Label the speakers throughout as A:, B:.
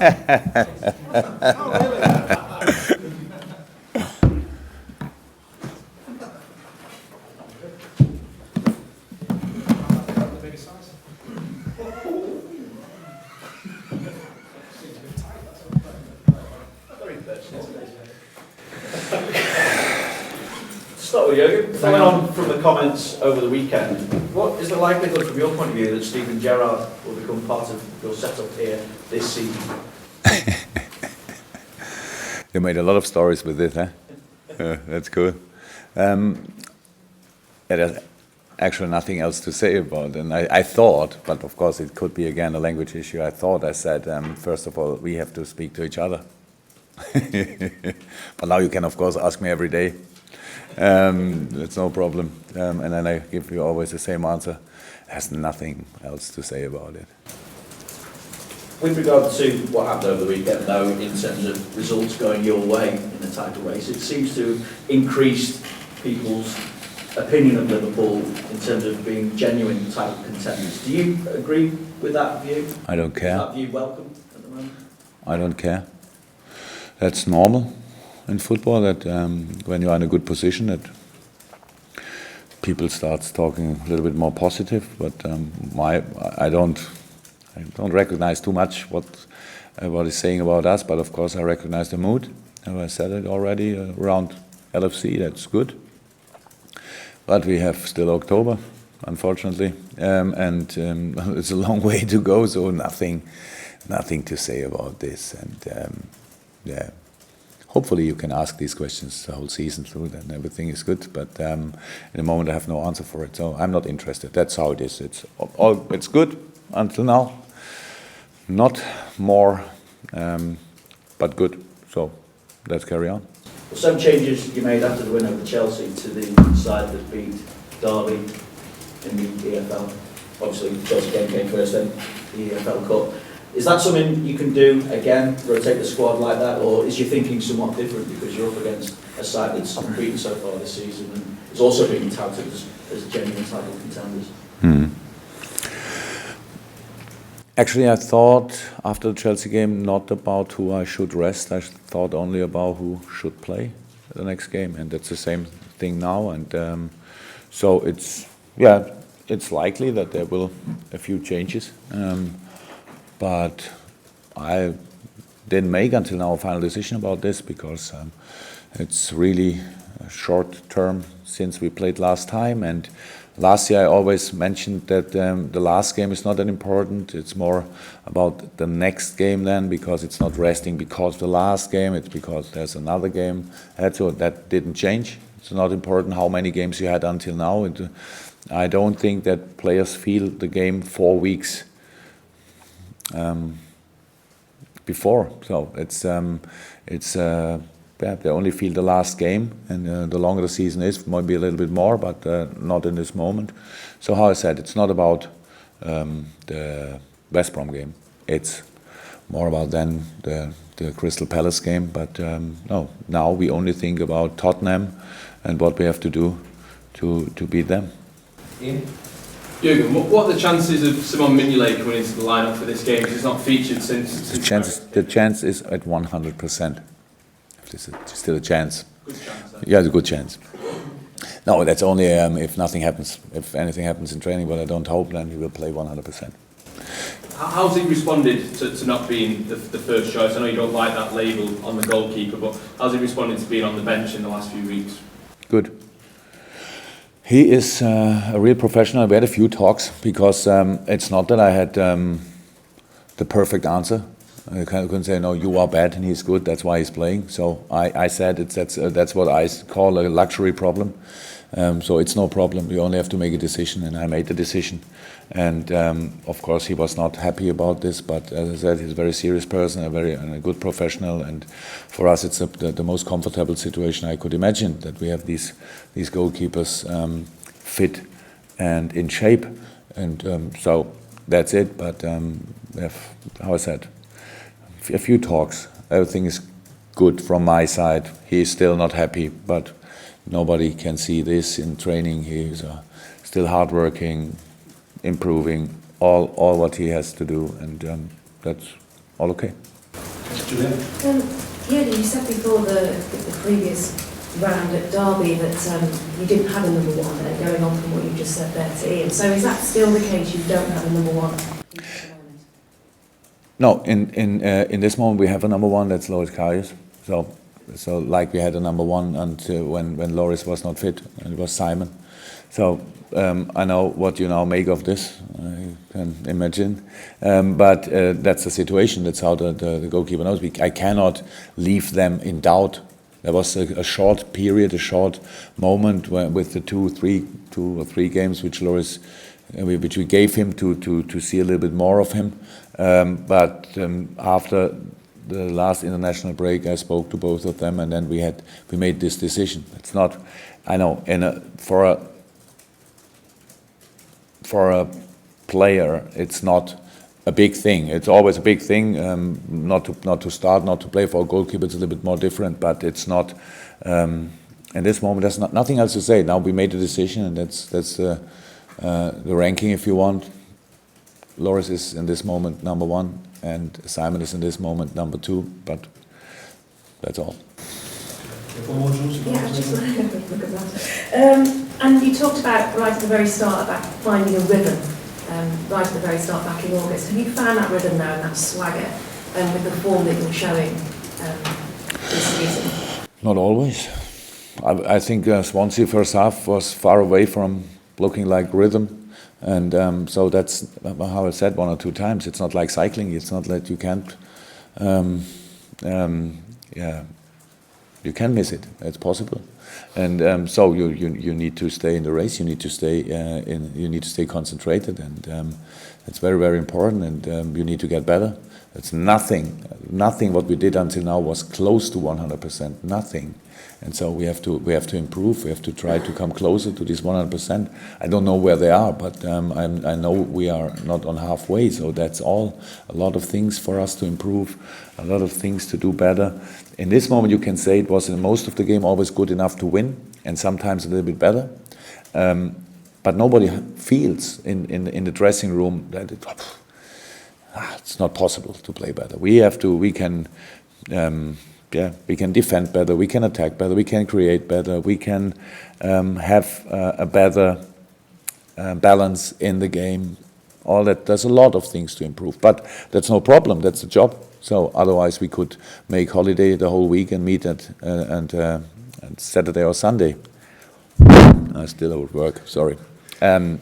A: Start with Jurgen. Following on from the comments over the weekend, what is the likelihood from your point of view that Steven Gerrard will become part of your setup here this season?
B: You made a lot of stories with this, huh? That's cool. There's actually nothing else to say about it. And I thought, but of course it could be again a language issue, I said, first of all, we have to speak to each other. But now you can, of course, ask me every day. It's no problem. And then I give you always the same answer. There's nothing else to say about it.
A: With regard to what happened over the weekend, though, in terms of results going your way in the title race, it seems to have increased people's opinion of Liverpool in terms of being genuine title contenders. Do you agree with that view?
B: I don't care.
A: Is that view welcome at the moment?
B: I don't care. That's normal in football, that when you're in a good position, that people start talking a little bit more positive. But I don't recognize too much what is saying about us. But of course, I recognize the mood. And I said it already around LFC. That's good. But we have still October, unfortunately, and it's a long way to go. So nothing to say about this. And yeah. Hopefully you can ask these questions the whole season through, and everything is good. But in the moment I have no answer for it, so I'm not interested. That's how it is. It's good until now. Not more, but good. So let's carry on.
A: Well, some changes you made after the win over Chelsea to the side that beat Derby in the EFL. Obviously, the Chelsea game came first, then the EFL Cup. Is that something you can do again, rotate the squad like that, or is your thinking somewhat different because you're up against a side that's unbeaten so far this season and is also being touted as genuine title contenders?
B: Actually, I thought after the Chelsea game not about who I should rest. I thought only about who should play the next game, and that's the same thing now. And so it's likely that there will a few changes. But I didn't make until now a final decision about this because it's really a short term since we played last time. And last year I always mentioned that the last game is not that important. It's more about the next game then, because it's not resting because of the last game. It's because there's another game. So that didn't change. It's not important how many games you had until now. I don't think that players feel the game 4 weeks before, so they only feel the last game, and the longer the season is, might be a little bit more, but not in this moment. So how I said, it's not about the West Brom game. It's more about then the Crystal Palace game. But no, now we only think about Tottenham and what we have to do to beat them.
C: Ian? Jurgen, what are the chances of Simon Mignolet coming into the lineup for this game? Because he's not featured since
B: the chance is at 100%. There's still a chance.
C: Good chance. Then.
B: Yeah, it's a good chance. No, that's only if nothing happens. If anything happens in training, but I don't hope, then he will play 100%.
C: How's he responded to not being the first choice? I know you don't like that label on the goalkeeper, but how's he responded to being on the bench in the last few weeks?
B: Good. He is a real professional. We had a few talks because it's not that I had the perfect answer. I couldn't say, no, you are bad and he's good, that's why he's playing. So I said that's what I call a luxury problem. So it's no problem. You only have to make a decision, and I made the decision. And of course he was not happy about this, but as I said, he's a very serious person, a good professional, and for us it's the most comfortable situation I could imagine, that we have these goalkeepers fit and in shape, and so that's it. But we have, how I said, a few talks. Everything is good from my side. He is still not happy, but nobody can see this in training. He is still hardworking, improving all what he has to do, and that's all okay.
D: Julia?
E: Yeah, you said before the previous round at Derby that you didn't have a number one, and going on from what you just said there to Ian. So is that still the case? You don't have a number one?
B: No, in this moment we have a number one. That's Loris Karius. So like we had a number one until when Loris was not fit, and it was Simon. So I know what you now make of this. You can imagine, but that's the situation. That's how the goalkeeper knows. I cannot leave them in doubt. There was a short period, a short moment with the two or three games which Loris, which we gave him to see a little bit more of him. But after the last international break, I spoke to both of them, and then we made this decision. It's not, I know, for a player, it's not a big thing. It's always a big thing not to start, not to play. For a goalkeeper, it's a little bit more different, but it's not. In this moment, there's nothing else to say. Now we made a decision, and that's the ranking, if you want. Loris is in this moment number one, and Simon is in this moment number two. But that's all.
E: Yeah, I just want to look at that. And you talked about right at the very start about finding a rhythm. Right at the very start back in August. Have you found that rhythm now and that swagger with the form that you're showing this season?
B: Not always. I think Swansea first half was far away from looking like rhythm, and so that's how I said one or two times. It's not like cycling. It's not that you can't. You can miss it. It's possible, and so you need to stay in the race. You need to stay You need to stay concentrated, and it's very, very important. And you need to get better. It's nothing what we did until now was close to 100%. Nothing, and so we have to improve. We have to try to come closer to this 100%. I don't know where they are, but I know we are not on halfway. So that's all. A lot of things for us to improve. A lot of things to do better. In this moment, you can say it was in most of the game always good enough to win, and sometimes a little bit better. But nobody feels in the dressing room that it's not possible to play better. We can defend better, we can attack better, we can create better, we can have a better balance in the game. All that, there's a lot of things to improve, but that's no problem. That's the job. So otherwise, we could make holiday the whole week and meet at Saturday or Sunday. I still at work. Sorry. So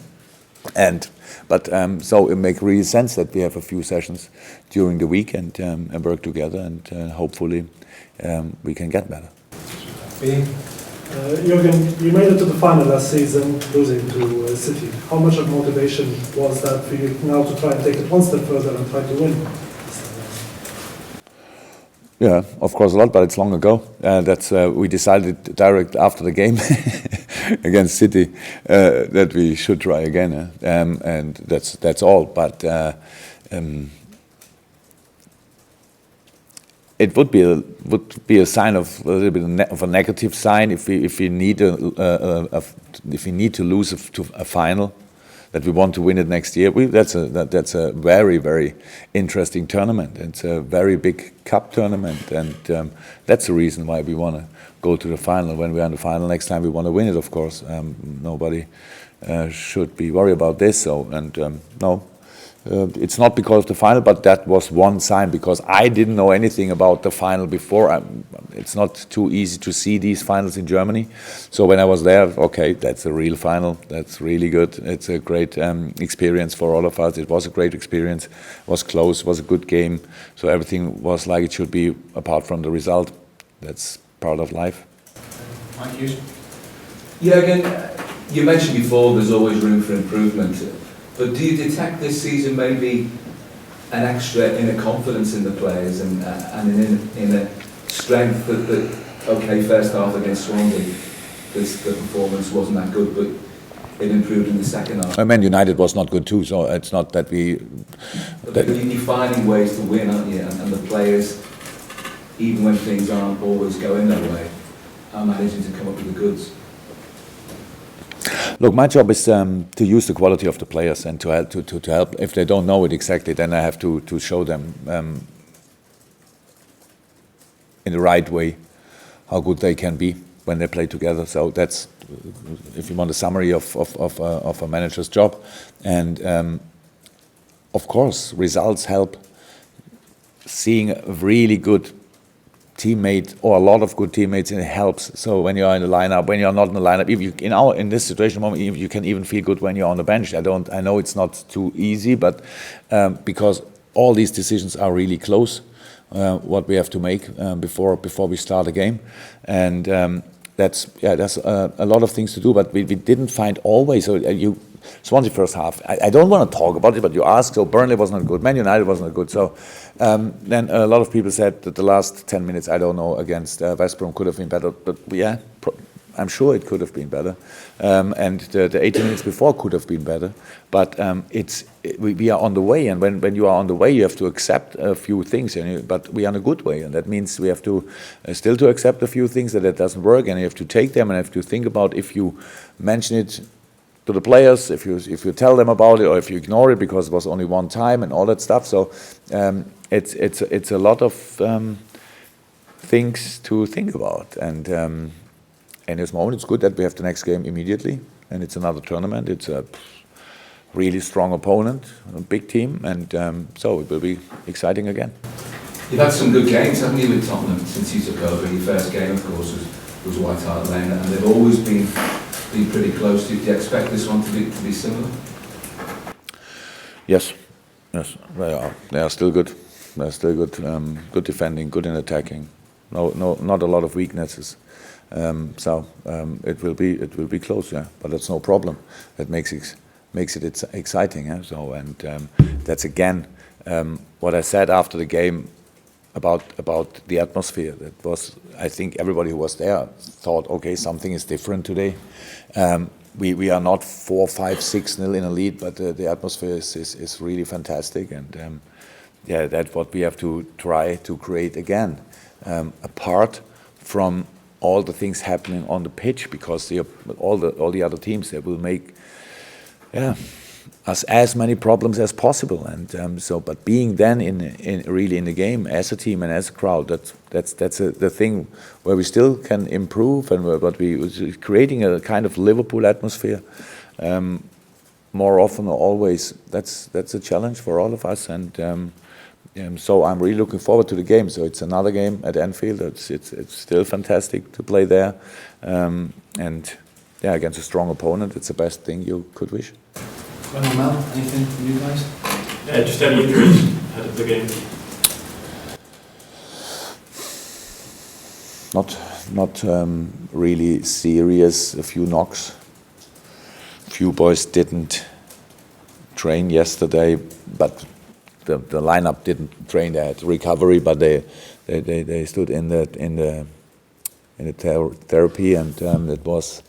B: it makes really sense that we have a few sessions during the week and work together, and hopefully we can get better.
D: Jurgen, you made it to the final last season, losing to City. How much of motivation was that for you now to try and take it one step further and try to win?
B: Yeah, of course a lot, but it's long ago. We decided direct after the game against City that we should try again, and that's all. But it would be a sign of a little bit of a negative sign if we need to lose to a final, that we want to win it next year. That's a very, very interesting tournament. It's a very big cup tournament, and that's the reason why we want to go to the final. When we're in the final next time, we want to win it, of course. Nobody should be worried about this. No. It's not because of the final, but that was one sign, because I didn't know anything about the final before. It's not too easy to see these finals in Germany. So when I was there, okay, that's a real final. That's really good. It's a great experience for all of us. It was a great experience. It was close. It was a good game. So everything was like it should be, apart from the result. That's part of life.
C: Mike Hughes?
F: Jurgen, you mentioned before there's always room for improvement. But do you detect this season maybe an extra inner confidence in the players and in a strength that okay, first half against Swansea, the performance wasn't that good, but it improved in the second half?
B: Man United was not good too, so it's not that we...
F: You're finding ways to win, aren't you? And the players, even when things aren't always going their way, are managing to come up with the goods.
B: Look, my job is to use the quality of the players and to help. If they don't know it exactly, then I have to show them in the right way, how good they can be when they play together. So that's, if you want, a summary of a manager's job. And of course, results help. Seeing a really good teammate or a lot of good teammates, it helps. So when you're in the lineup, when you're not in the lineup, if you in this situation moment, you can even feel good when you're on the bench. I know it's not too easy, but because all these decisions are really close, what we have to make before we start a game, and that's a lot of things to do. But we didn't find always. So Swansea first half. I don't want to talk about it, but you asked. So Burnley was not good. Man United was not good. So then a lot of people said that the last 10 minutes, I don't know, against West Brom could have been better. But yeah, I'm sure it could have been better. And the 80 minutes before could have been better. But we are on the way. And when you are on the way, you have to accept a few things. But we are on a good way. And that means we have to still to accept a few things that it doesn't work. And you have to take them and have to think about if you mention it to the players, if you tell them about it, or if you ignore it because it was only one time and all that stuff. So it's a lot of things to think about. And in this moment, it's good that we have the next game immediately, and it's another tournament. It's a really strong opponent, a big team, and so it will be exciting again.
F: You've had some good games, haven't you, with Tottenham since you took over? Your first game, of course, was White Hart Lane, and they've always been pretty close. Do you expect this one to be similar?
B: Yes, they are still good. They're still good. Good defending, good in attacking. No, not a lot of weaknesses. So it will be close, yeah. But that's no problem. That makes it exciting, yeah. So that's again what I said after the game about the atmosphere. That was, I think everybody who was there thought, okay, something is different today. We are not 4, 5, 6-0 in a lead, but the atmosphere is really fantastic, and yeah, that's what we have to try to create again, apart from all the things happening on the pitch, because all the other teams, they will make us as many problems as possible, and but being then really in the game as a team and as a crowd, that's the thing where we still can improve, and but we creating a kind of Liverpool atmosphere more often or always. That's a challenge for all of us, and so I'm really looking forward to the game. So it's another game at Anfield. It's still fantastic to play there, and yeah, against a strong opponent, it's the best thing you could wish.
G: Well, Mel, anything from you guys?
H: Yeah, just any injuries ahead of the game?
B: Not really serious. A few knocks. A few boys didn't train yesterday, but the lineup didn't train. They had recovery, but they stood in the therapy, and it was.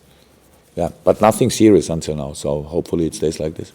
B: Yeah, but nothing serious until now, so hopefully it stays like this.